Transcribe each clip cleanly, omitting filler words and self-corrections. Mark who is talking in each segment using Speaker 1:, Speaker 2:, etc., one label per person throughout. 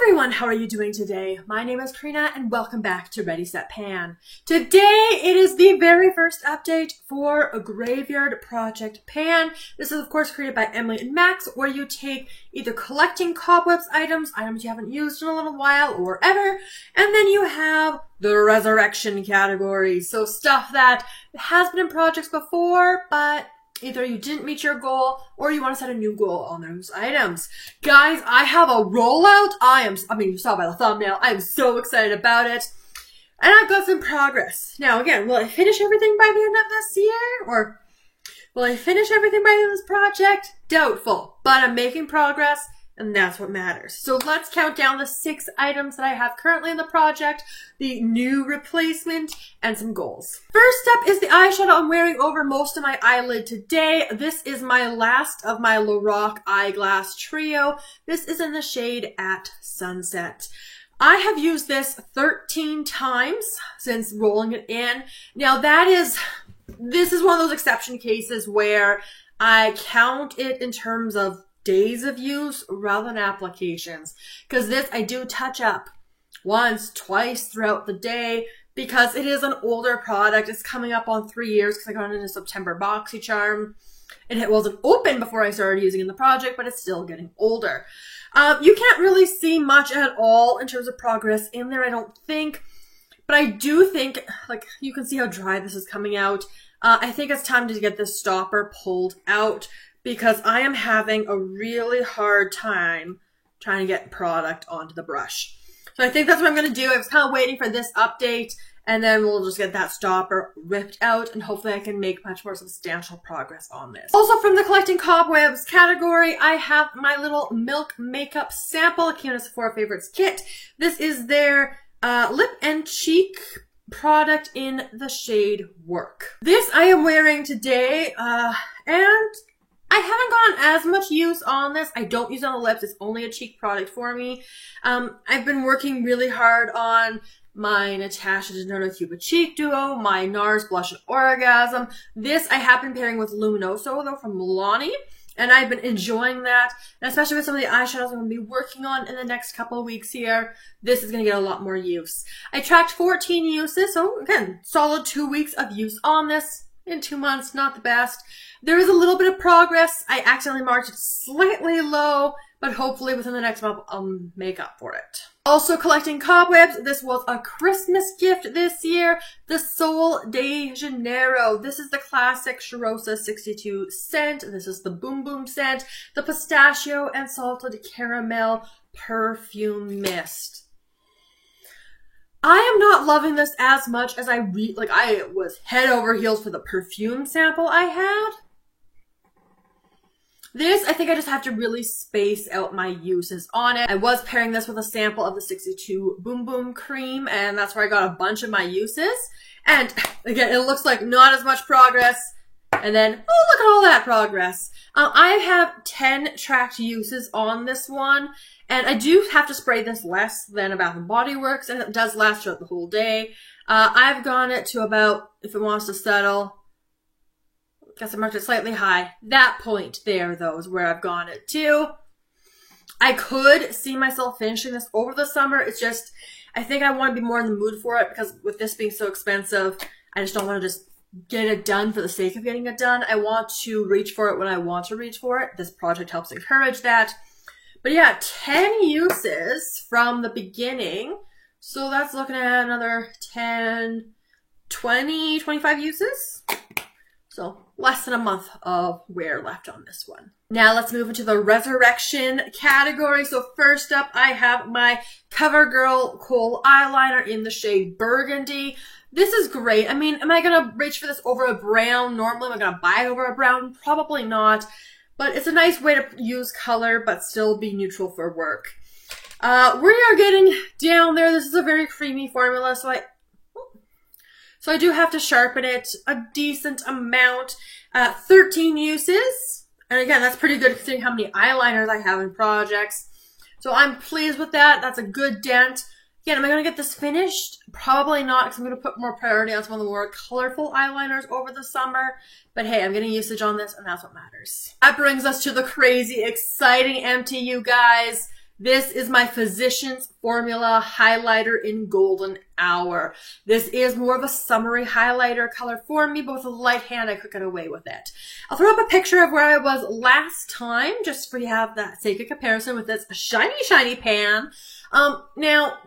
Speaker 1: everyone, how are you doing today? My name is Karina and welcome back to Ready Set Pan. Today it is the very first update for a Graveyard Project pan. This is of course created by Emily and Max, where you take either collecting cobwebs items you haven't used in a little while or ever, and then you have the resurrection category. So stuff that has been in projects before, but either you didn't meet your goal or you want to set a new goal on those items. Guys, I have a rollout. You saw by the thumbnail. I am so excited about it. And I've got some progress. Now again, will I finish everything by the end of this year? Or will I finish everything by the end of this project? Doubtful. But I'm making progress, and that's what matters. So let's count down the 6 items that I have currently in the project, the new replacement, and some goals. First up is the eyeshadow I'm wearing over most of my eyelid today. This is my last of my Lorac Eyeglass Trio. This is in the shade At Sunset. I have used this 13 times since rolling it in. Now this is one of those exception cases where I count it in terms of days of use rather than applications, because this I do touch up once, twice throughout the day because it is an older product. It's coming up on 3 years because I got it in a September BoxyCharm and it wasn't open before I started using it in the project, but it's still getting older. You can't really see much at all in terms of progress in there, I don't think, but I do think, like, you can see how dry this is coming out. I think it's time to get this stopper pulled out, because I am having a really hard time trying to get product onto the brush. So I think that's what I'm going to do. I was kind of waiting for this update, and then we'll just get that stopper ripped out, and hopefully I can make much more substantial progress on this. Also from the collecting cobwebs category, I have my little Milk makeup sample, came in a Sephora Favorites kit. This is their lip and cheek product in the shade Work. This I am wearing today, and I haven't gotten as much use on this. I don't use it on the lips. It's only a cheek product for me. I've been working really hard on my Natasha Denona Cupid Cheek Duo, my NARS Blush and Orgasm. This I have been pairing with Luminoso though from Milani, and I've been enjoying that. And especially with some of the eyeshadows I'm going to be working on in the next couple of weeks here, this is going to get a lot more use. I tracked 14 uses, so again, solid 2 weeks of use on this in 2 months, not the best. There is a little bit of progress. I accidentally marked it slightly low, but hopefully within the next month I'll make up for it. Also collecting cobwebs. This was a Christmas gift this year. The Sol de Janeiro. This is the classic Charosa 62 scent. This is the Boom Boom scent. The pistachio and salted caramel perfume mist. I am not loving this as much as I was head over heels for the perfume sample I had. This, I think I just have to really space out my uses on it. I was pairing this with a sample of the 62 Boom Boom cream, and that's where I got a bunch of my uses. And again, it looks like not as much progress. And then, oh, look at all that progress. I have 10 tracked uses on this one. And I do have to spray this less than a Bath & Body Works, and it does last throughout the whole day. I've gone it to about, if it wants to settle, I guess I marked it slightly high. That point there, though, is where I've gone it to. I could see myself finishing this over the summer. It's just, I think I want to be more in the mood for it, because with this being so expensive, I just don't want to just get it done for the sake of getting it done. I want to reach for it when I want to reach for it. This project helps encourage that. But yeah, 10 uses from the beginning. So that's looking at another 10, 20, 25 uses. So less than a month of wear left on this one. Now let's move into the resurrection category. So first up, I have my CoverGirl Kohl eyeliner in the shade Burgundy. This is great. I mean, am I going to reach for this over a brown normally? Am I going to buy it over a brown? Probably not. But it's a nice way to use color, but still be neutral for work. We are getting down there. This is a very creamy formula, so I do have to sharpen it a decent amount. 13 uses. And again, that's pretty good considering how many eyeliners I have in projects. So I'm pleased with that. That's a good dent. Again, am I going to get this finished? Probably not, because I'm going to put more priority on some of the more colorful eyeliners over the summer. But hey, I'm getting usage on this, and that's what matters. That brings us to the crazy, exciting empty, you guys. This is my Physicians Formula highlighter in Golden Hour. This is more of a summery highlighter color for me, but with a light hand, I could get away with it. I'll throw up a picture of where I was last time, just for you to have that sake of comparison with this shiny pan. Now,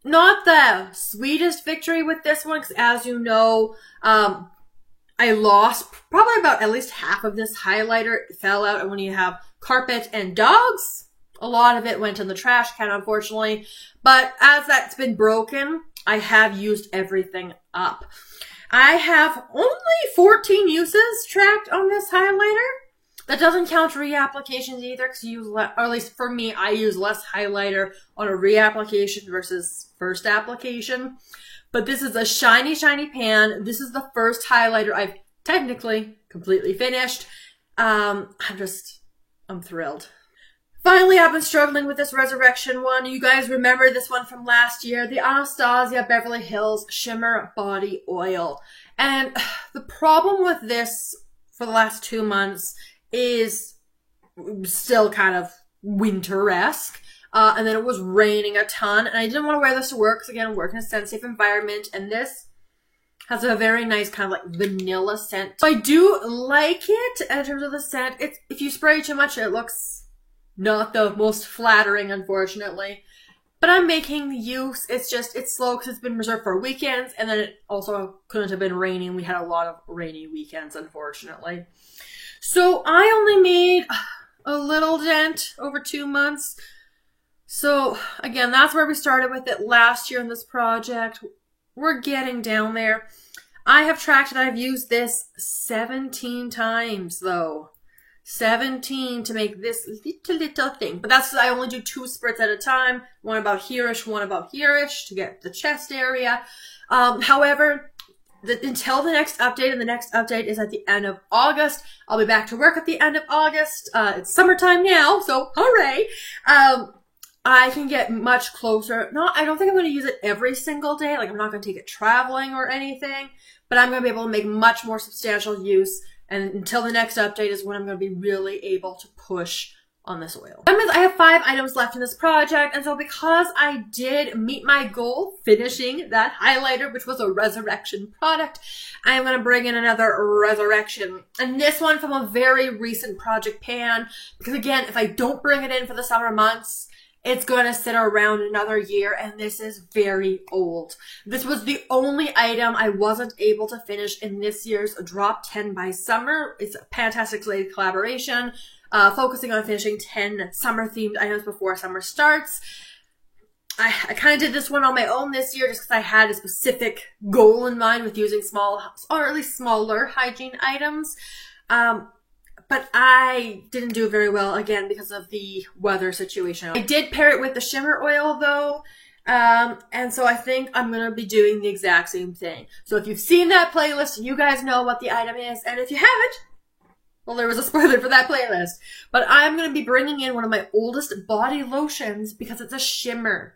Speaker 1: not the sweetest victory with this one, because as you know, I lost probably about at least half of this highlighter. It fell out, and when you have carpet and dogs, a lot of it went in the trash can, unfortunately. But as that's been broken, I have used everything up. I have only 14 uses tracked on this highlighter. That doesn't count reapplications either, because you use, or at least for me, I use less highlighter on a reapplication versus first application. But this is a shiny pan. This is the first highlighter I've technically completely finished. I'm thrilled. Finally, I've been struggling with this Resurrection one. You guys remember this one from last year, the Anastasia Beverly Hills Shimmer Body Oil. And the problem with this for the last 2 months is still kind of winter-esque. And then it was raining a ton, and I didn't want to wear this to work, because again, I work in a sensitive environment, and this has a very nice kind of like vanilla scent. So I do like it in terms of the scent. If you spray too much, it looks not the most flattering, unfortunately. But I'm making use. It's slow because it's been reserved for weekends, and then it also couldn't have been raining. We had a lot of rainy weekends, unfortunately. So I only made a little dent over 2 months. So again, that's where we started with it last year in this project. We're getting down there. I have tracked it. I've used this 17 times though. 17 to make this little thing. But I only do 2 spritz at a time. One about here-ish, one about here-ish to get the chest area. However, until the next update, and the next update is at the end of August. I'll be back to work at the end of August. It's summertime now, so hooray! I can get much closer. I don't think I'm going to use it every single day. Like, I'm not going to take it traveling or anything, but I'm going to be able to make much more substantial use. And until the next update is when I'm going to be really able to push on this oil. That means I have 5 items left in this project, and so because I did meet my goal, finishing that highlighter, which was a Resurrection product, I am going to bring in another Resurrection. And this one from a very recent project pan, because again, if I don't bring it in for the summer months, it's going to sit around another year, and this is very old. This was the only item I wasn't able to finish in this year's Drop 10 by Summer. It's a fantastic slated collaboration, focusing on finishing 10 summer-themed items before summer starts. I kind of did this one on my own this year just because I had a specific goal in mind with using small, or at least smaller hygiene items. But I didn't do very well, again, because of the weather situation. I did pair it with the shimmer oil, though, and so I think I'm going to be doing the exact same thing. So if you've seen that playlist, you guys know what the item is, and if you haven't, well, there was a spoiler for that playlist. But I'm going to be bringing in one of my oldest body lotions because it's a shimmer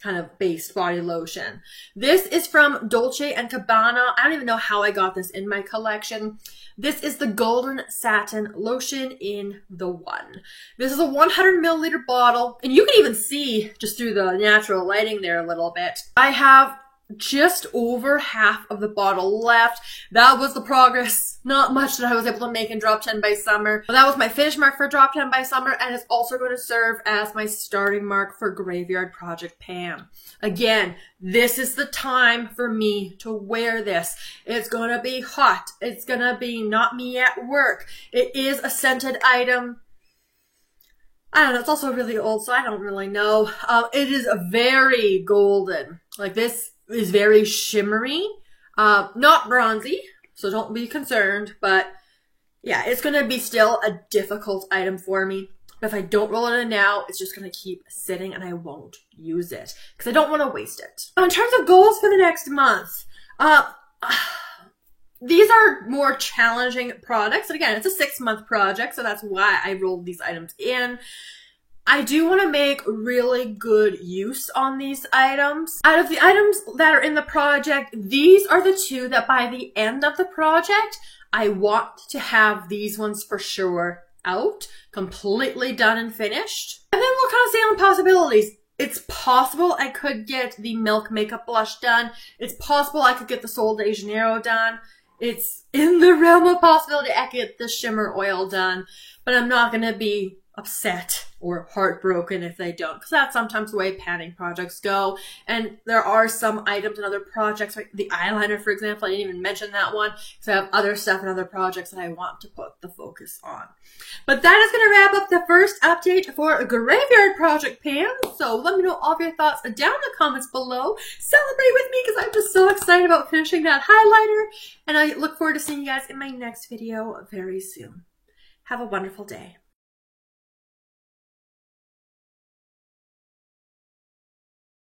Speaker 1: kind of based body lotion. This is from Dolce & Gabbana. I don't even know how I got this in my collection. This is the Golden Satin Lotion in the One. This is a 100 milliliter bottle, and you can even see just through the natural lighting there a little bit. I have just over half of the bottle left. That was the progress. Not much that I was able to make in Drop 10 by Summer. But that was my finish mark for Drop 10 by Summer, and it's also going to serve as my starting mark for Graveyard Project Pan. Again, this is the time for me to wear this. It's going to be hot. It's going to be not me at work. It is a scented item. I don't know, it's also really old, so I don't really know. It is very golden. Like, this is very shimmery, not bronzy, so don't be concerned, but yeah, it's going to be still a difficult item for me. But if I don't roll it in now, it's just going to keep sitting and I won't use it because I don't want to waste it. Now, in terms of goals for the next month, these are more challenging products. And again, it's a 6-month project, so that's why I rolled these items in. I do want to make really good use on these items. Out of the items that are in the project, these are the 2 that by the end of the project, I want to have these ones for sure out, completely done and finished. And then we'll kind of see on the possibilities. It's possible I could get the Milk Makeup Blush done. It's possible I could get the Sol de Janeiro done. It's in the realm of possibility I could get the Shimmer Oil done. But I'm not going to be upset or heartbroken if they don't, because that's sometimes the way panning projects go. And there are some items in other projects, like the eyeliner, for example. I didn't even mention that one because I have other stuff in other projects that I want to put the focus on. But that is going to wrap up the first update for Graveyard Project Pan. So let me know all of your thoughts down in the comments below. Celebrate with me because I'm just so excited about finishing that highlighter. And I look forward to seeing you guys in my next video very soon. Have a wonderful day.